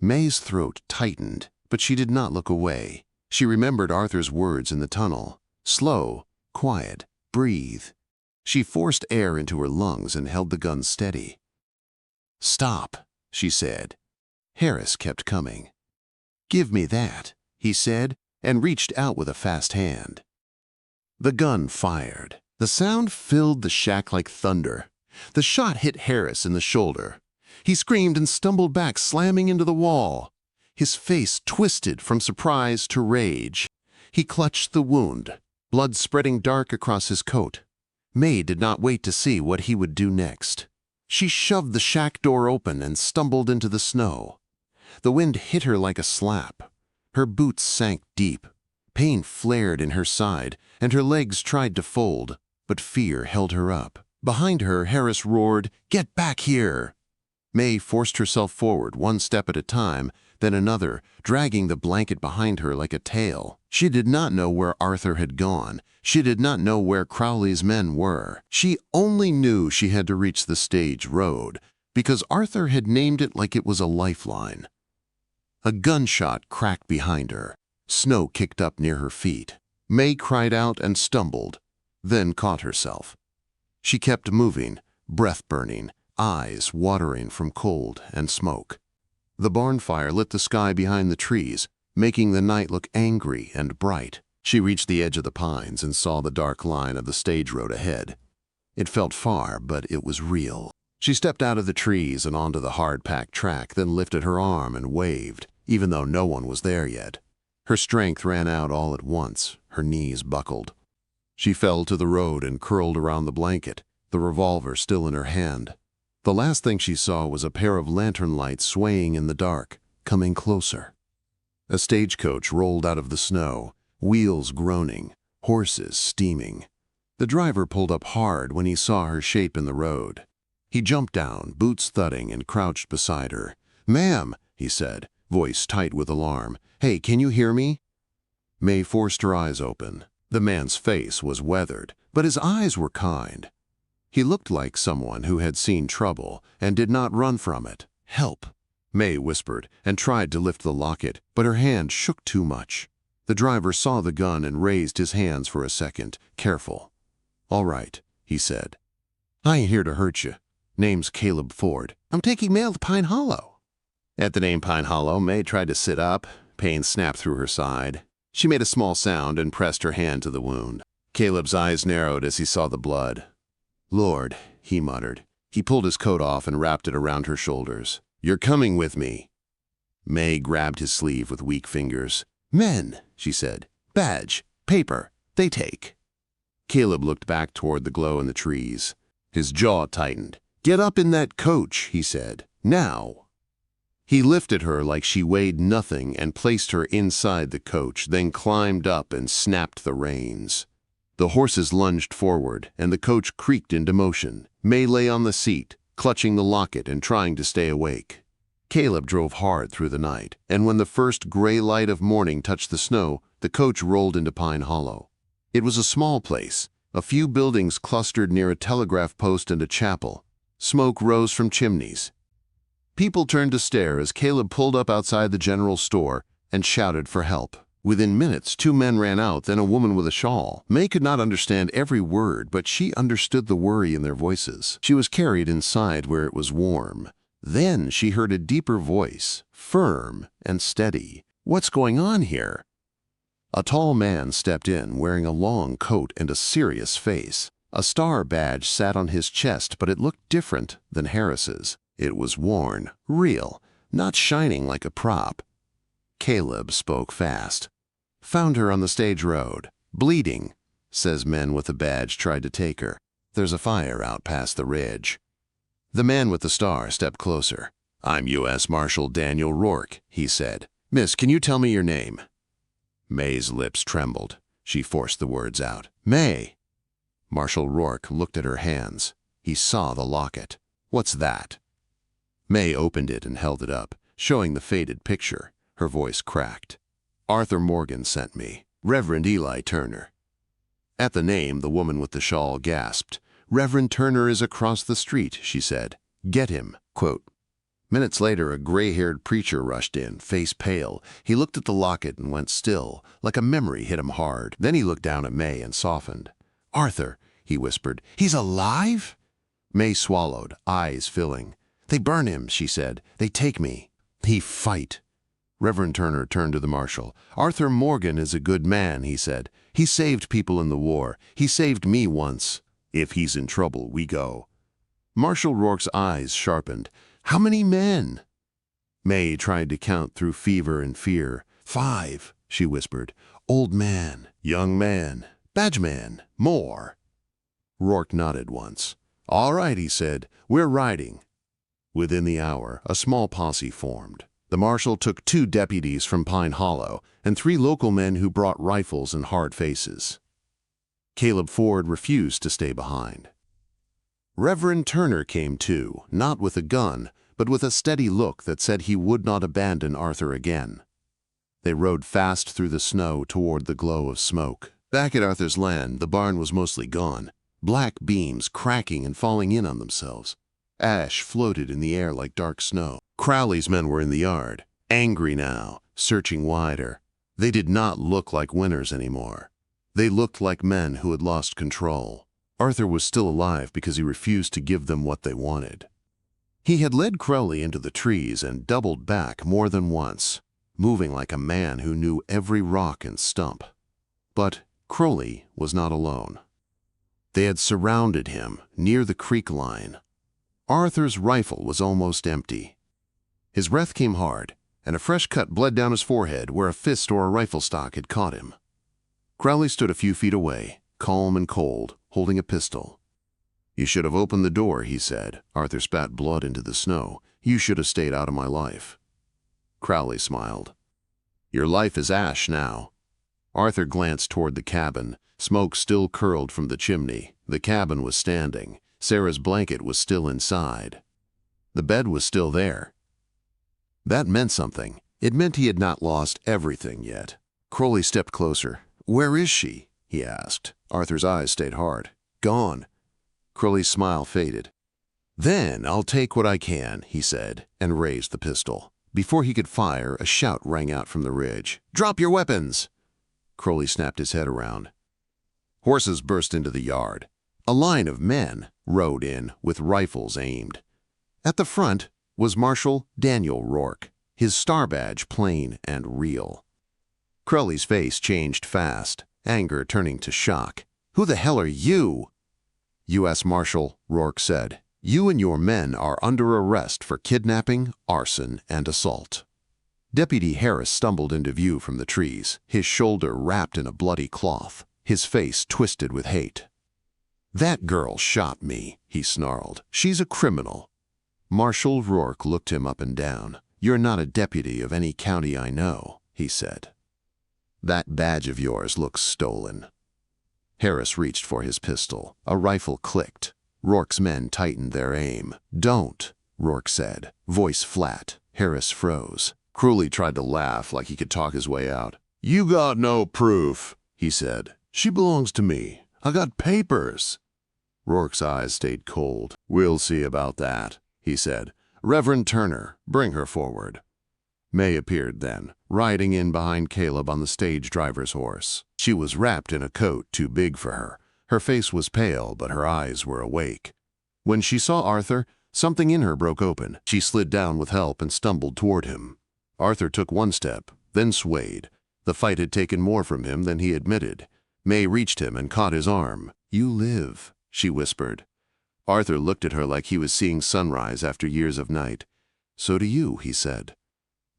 May's throat tightened, but she did not look away. She remembered Arthur's words in the tunnel. Slow, quiet, breathe. She forced air into her lungs and held the gun steady. "Stop," she said. Harris kept coming. "Give me that," he said, and reached out with a fast hand. The gun fired. The sound filled the shack like thunder. The shot hit Harris in the shoulder. He screamed and stumbled back, slamming into the wall. His face twisted from surprise to rage. He clutched the wound, blood spreading dark across his coat. May did not wait to see what he would do next. She shoved the shack door open and stumbled into the snow. The wind hit her like a slap. Her boots sank deep. Pain flared in her side, and her legs tried to fold, but fear held her up. Behind her, Harris roared, "Get back here!" May forced herself forward, one step at a time, then another, dragging the blanket behind her like a tail. She did not know where Arthur had gone. She did not know where Crowley's men were. She only knew she had to reach the stage road, because Arthur had named it like it was a lifeline. A gunshot cracked behind her. Snow kicked up near her feet. May cried out and stumbled, then caught herself. She kept moving, breath burning, eyes watering from cold and smoke. The barn fire lit the sky behind the trees, making the night look angry and bright. She reached the edge of the pines and saw the dark line of the stage road ahead. It felt far, but it was real. She stepped out of the trees and onto the hard-packed track, then lifted her arm and waved, even though no one was there yet. Her strength ran out all at once. her knees buckled. She fell to the road and curled around the blanket, the revolver still in her hand. The last thing she saw was a pair of lantern lights swaying in the dark, coming closer. A stagecoach rolled out of the snow, wheels groaning, horses steaming. The driver pulled up hard when he saw her shape in the road. He jumped down, boots thudding, and crouched beside her. "Ma'am," he said, voice tight with alarm. "Hey, can you hear me?" May forced her eyes open. The man's face was weathered, but his eyes were kind. He looked like someone who had seen trouble and did not run from it. "Help," May whispered and tried to lift the locket, but her hand shook too much. The driver saw the gun and raised his hands for a second, careful. "All right," he said. "I ain't here to hurt you. Name's Caleb Ford. I'm taking mail to Pine Hollow." At the name Pine Hollow, May tried to sit up. Pain snapped through her side. She made a small sound and pressed her hand to the wound. Caleb's eyes narrowed as he saw the blood. "Lord," he muttered. He pulled his coat off and wrapped it around her shoulders. "You're coming with me." May grabbed his sleeve with weak fingers. "Men," she said. "Badge, paper, they take." Caleb looked back toward the glow in the trees. His jaw tightened. "Get up in that coach," he said. "Now." He lifted her like she weighed nothing and placed her inside the coach, then climbed up and snapped the reins. The horses lunged forward, and the coach creaked into motion. May lay on the seat, clutching the locket and trying to stay awake. Caleb drove hard through the night, and when the first gray light of morning touched the snow, the coach rolled into Pine Hollow. It was a small place, a few buildings clustered near a telegraph post and a chapel. Smoke rose from chimneys. People turned to stare as Caleb pulled up outside the general store and shouted for help. Within minutes, 2 men ran out, then a woman with a shawl. May could not understand every word, but she understood the worry in their voices. She was carried inside where it was warm. Then she heard a deeper voice, firm and steady. "What's going on here?" A tall man stepped in, wearing a long coat and a serious face. A star badge sat on his chest, but it looked different than Harris's. It was worn, real, not shining like a prop. Caleb spoke fast. "Found her on the stage road. Bleeding," says men with a badge tried to take her. "There's a fire out past the ridge." The man with the star stepped closer. "I'm U.S. Marshal Daniel Rourke," he said. "Miss, can you tell me your name?" May's lips trembled. She forced the words out. "May." Marshal Rourke looked at her hands. He saw the locket. "What's that?" May opened it and held it up, showing the faded picture. Her voice cracked. "Arthur Morgan sent me. Reverend Eli Turner." At the name, the woman with the shawl gasped. "Reverend Turner is across the street," she said. "Get him." Quote. Minutes later, a gray-haired preacher rushed in, face pale. He looked at the locket and went still, like a memory hit him hard. Then he looked down at May and softened. "Arthur," he whispered. "He's alive?" May swallowed, eyes filling. "They burn him," she said. "They take me." "He fight." Reverend Turner turned to the marshal. "Arthur Morgan is a good man," he said. "He saved people in the war. He saved me once. If he's in trouble, we go." Marshal Rourke's eyes sharpened. "How many men?" May tried to count through fever and fear. "5, she whispered. "Old man, young man, badge man, more." Rourke nodded once. "All right," he said. "We're riding." Within the hour, a small posse formed. The marshal took 2 deputies from Pine Hollow and 3 local men who brought rifles and hard faces. Caleb Ford refused to stay behind. Reverend Turner came too, not with a gun, but with a steady look that said he would not abandon Arthur again. They rode fast through the snow toward the glow of smoke. Back at Arthur's land, the barn was mostly gone, black beams cracking and falling in on themselves. Ash floated in the air like dark snow. Crowley's men were in the yard, angry now, searching wider. They did not look like winners anymore. They looked like men who had lost control. Arthur was still alive because he refused to give them what they wanted. He had led Crowley into the trees and doubled back more than once, moving like a man who knew every rock and stump. But Crowley was not alone. They had surrounded him near the creek line. Arthur's rifle was almost empty. His breath came hard, and a fresh cut bled down his forehead where a fist or a rifle stock had caught him. Crowley stood a few feet away, calm and cold, holding a pistol. "You should have opened the door," he said. Arthur spat blood into the snow. "You should have stayed out of my life." Crowley smiled. "Your life is ash now." Arthur glanced toward the cabin. Smoke still curled from the chimney. The cabin was standing. Sarah's blanket was still inside. The bed was still there. That meant something. It meant he had not lost everything yet. Crowley stepped closer. "Where is she?" he asked. Arthur's eyes stayed hard. "Gone." Crowley's smile faded. "Then I'll take what I can," he said, and raised the pistol. Before he could fire, a shout rang out from the ridge. "Drop your weapons!" Crowley snapped his head around. Horses burst into the yard. A line of men rode in with rifles aimed. At the front was Marshal Daniel Rourke, his star badge plain and real. Crowley's face changed fast, anger turning to shock. "Who the hell are you?" "U.S. Marshal," Rourke said. "You and your men are under arrest for kidnapping, arson, and assault." Deputy Harris stumbled into view from the trees, his shoulder wrapped in a bloody cloth, his face twisted with hate. "That girl shot me," he snarled. "She's a criminal." Marshal Rourke looked him up and down. "You're not a deputy of any county I know," he said. "That badge of yours looks stolen." Harris reached for his pistol. A rifle clicked. Rourke's men tightened their aim. "Don't," Rourke said, voice flat. Harris froze. Crowley tried to laugh like he could talk his way out. "You got no proof," he said. "She belongs to me. I got papers." Rourke's eyes stayed cold. "We'll see about that," he said. "Reverend Turner, bring her forward." May appeared then, riding in behind Caleb on the stage driver's horse. She was wrapped in a coat too big for her. Her face was pale, but her eyes were awake. When she saw Arthur, something in her broke open. She slid down with help and stumbled toward him. Arthur took one step, then swayed. The fight had taken more from him than he admitted. May reached him and caught his arm. "You live," she whispered. Arthur looked at her like he was seeing sunrise after years of night. "So do you," he said.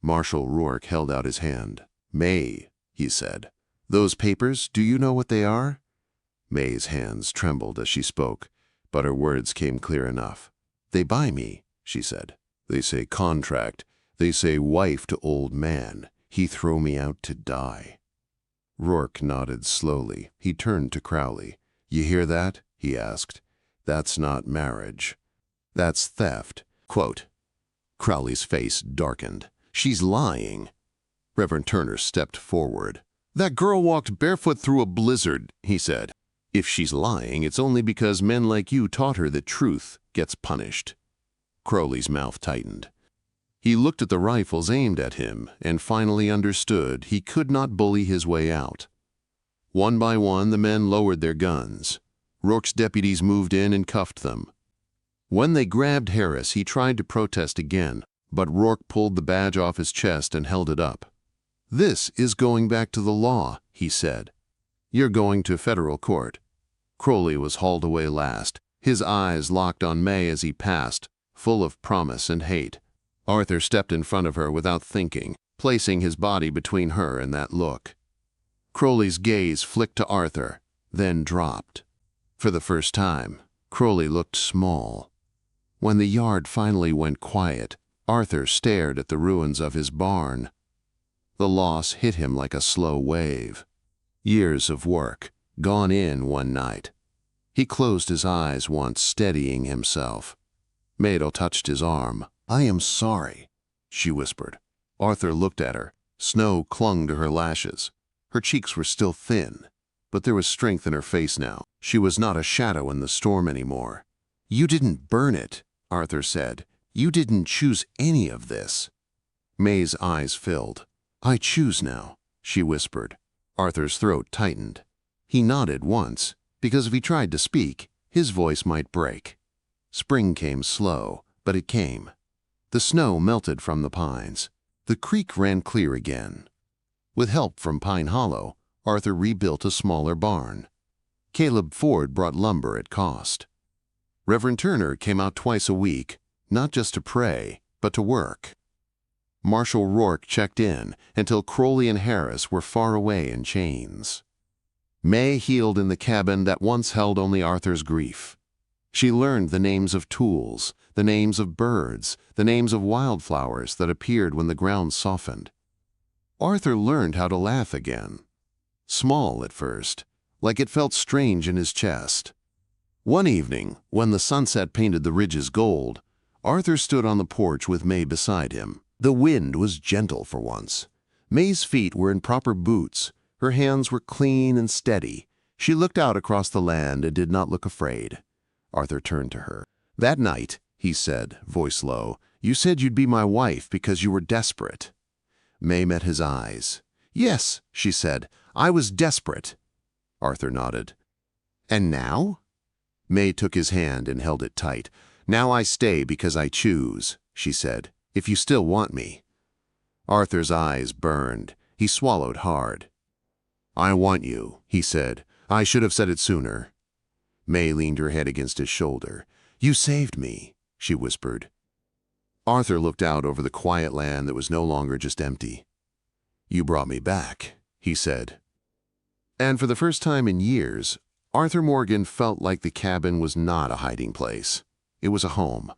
Marshal Rourke held out his hand. "May," he said. "Those papers, do you know what they are?" May's hands trembled as she spoke, but her words came clear enough. "They buy me," she said. "They say contract. They say wife to old man. He throw me out to die." Rourke nodded slowly. He turned to Crowley. "You hear that?" he asked. "That's not marriage. That's theft." Quote. Crowley's face darkened. "She's lying." Reverend Turner stepped forward. "That girl walked barefoot through a blizzard," he said. "If she's lying, it's only because men like you taught her that truth gets punished." Crowley's mouth tightened. He looked at the rifles aimed at him and finally understood he could not bully his way out. One by one, the men lowered their guns. Rourke's deputies moved in and cuffed them. When they grabbed Harris, he tried to protest again, but Rourke pulled the badge off his chest and held it up. "This is going back to the law," he said. "You're going to federal court." Crowley was hauled away last, his eyes locked on May as he passed, full of promise and hate. Arthur stepped in front of her without thinking, placing his body between her and that look. Crowley's gaze flicked to Arthur, then dropped. For the first time, Crowley looked small. When the yard finally went quiet, Arthur stared at the ruins of his barn. The loss hit him like a slow wave. Years of work, gone in one night. He closed his eyes once, steadying himself. Mado touched his arm. "I am sorry," she whispered. Arthur looked at her. Snow clung to her lashes. Her cheeks were still thin, but there was strength in her face now. She was not a shadow in the storm anymore. "You didn't burn it," Arthur said. "You didn't choose any of this." May's eyes filled. "I choose now," she whispered. Arthur's throat tightened. He nodded once, because if he tried to speak, his voice might break. Spring came slow, but it came. The snow melted from the pines. The creek ran clear again. With help from Pine Hollow, Arthur rebuilt a smaller barn. Caleb Ford brought lumber at cost. Reverend Turner came out twice a week, not just to pray, but to work. Marshal Rourke checked in until Crowley and Harris were far away in chains. May healed in the cabin that once held only Arthur's grief. She learned the names of tools, the names of birds, the names of wildflowers that appeared when the ground softened. Arthur learned how to laugh again. Small at first, like it felt strange in his chest. One evening, when the sunset painted the ridges gold, Arthur stood on the porch with May beside him. The wind was gentle for once. May's feet were in proper boots. Her hands were clean and steady. She looked out across the land and did not look afraid. Arthur turned to her. "That night," he said, voice low, "you said you'd be my wife because you were desperate." May met his eyes. "Yes," she said, "I was desperate." Arthur nodded. "And now?" May took his hand and held it tight. "Now I stay because I choose," she said, "if you still want me." Arthur's eyes burned. He swallowed hard. "I want you," he said. "I should have said it sooner." May leaned her head against his shoulder. "You saved me," she whispered. Arthur looked out over the quiet land that was no longer just empty. "You brought me back," he said. And for the first time in years, Arthur Morgan felt like the cabin was not a hiding place. It was a home.